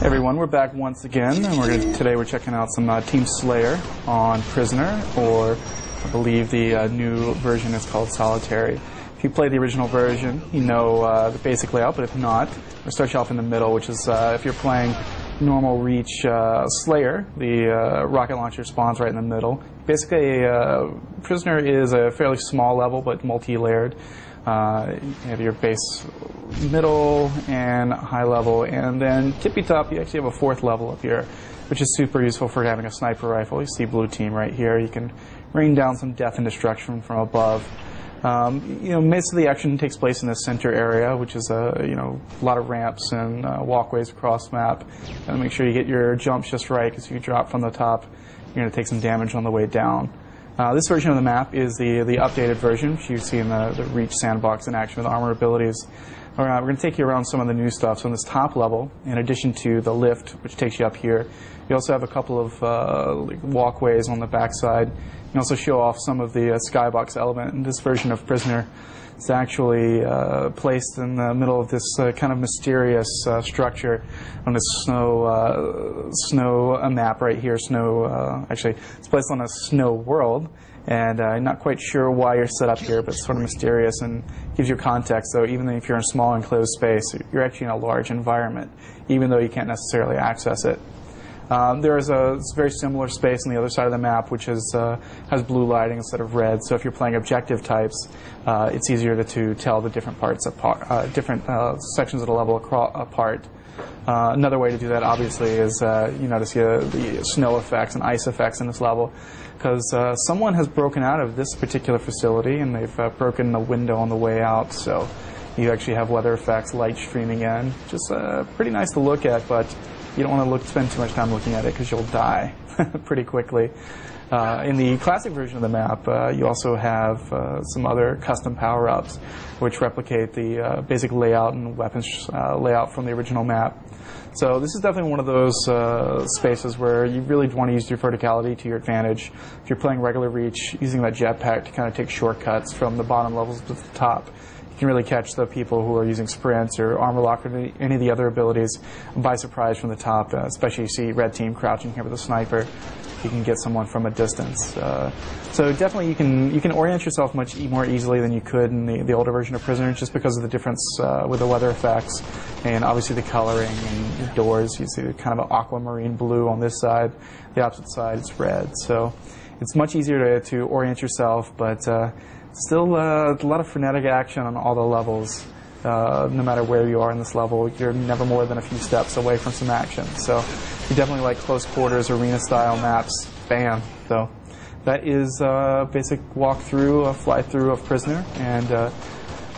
Everyone, we're back once again, and today we're checking out some Team Slayer on Prisoner, or I believe the new version is called Solitary. If you play the original version, you know the basic layout, but if not, we'll start you off in the middle, which is if you're playing normal reach Slayer, the rocket launcher spawns right in the middle. Basically, Prisoner is a fairly small level, but multi-layered. You have your base middle and high level, and then tippy top you actually have a fourth level up here, which is super useful for having a sniper rifle. You see blue team right here. You can rain down some death and destruction from above. Most of the action takes place in the center area, which is a lot of ramps and walkways across the map. And make sure you get your jumps just right, because if you drop from the top, you're going to take some damage on the way down. This version of the map is the updated version, which you see in the Reach sandbox in action with armor abilities. We're going to take you around some of the new stuff. So in this top level, in addition to the lift, which takes you up here, you also have a couple of walkways on the backside. You also show off some of the skybox element. In this version of Prisoner, it's actually placed in the middle of this kind of mysterious structure on this snow map right here. Actually, it's placed on a snow world, and I'm not quite sure why you're set up here, but it's sort of mysterious and gives you context. So even if you're in a small enclosed space, you're actually in a large environment, even though you can't necessarily access it. There is a very similar space on the other side of the map, which has blue lighting instead of red. So if you're playing objective types, it's easier to tell the different parts apart, different sections of the level apart. Another way to do that, obviously, is you notice the snow effects and ice effects in this level, because someone has broken out of this particular facility and they've broken the window on the way out. So you actually have weather effects, light streaming in, just pretty nice to look at, but you don't want to spend too much time looking at it because you'll die pretty quickly. In the classic version of the map, you also have some other custom power-ups which replicate the basic layout and weapons layout from the original map. So this is definitely one of those spaces where you really want to use your verticality to your advantage. If you're playing regular reach, using that jetpack to kind of take shortcuts from the bottom levels to the top, you can really catch the people who are using sprints or armor lock or any of the other abilities by surprise from the top, especially you see red team crouching here with a sniper. You can get someone from a distance. So definitely you can orient yourself much more easily than you could in the older version of Prisoner, just because of the difference with the weather effects and obviously the coloring and the doors. You see kind of an aquamarine blue on this side. The opposite side is red. So it's much easier to orient yourself, but still a lot of frenetic action on all the levels. No matter where you are in this level, you're never more than a few steps away from some action. So you definitely like close quarters, arena style maps, bam. So that is a basic walkthrough, a fly through of Prisoner, and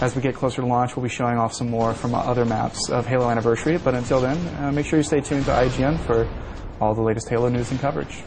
as we get closer to launch, we'll be showing off some more from other maps of Halo Anniversary. But until then, make sure you stay tuned to IGN for all the latest Halo news and coverage.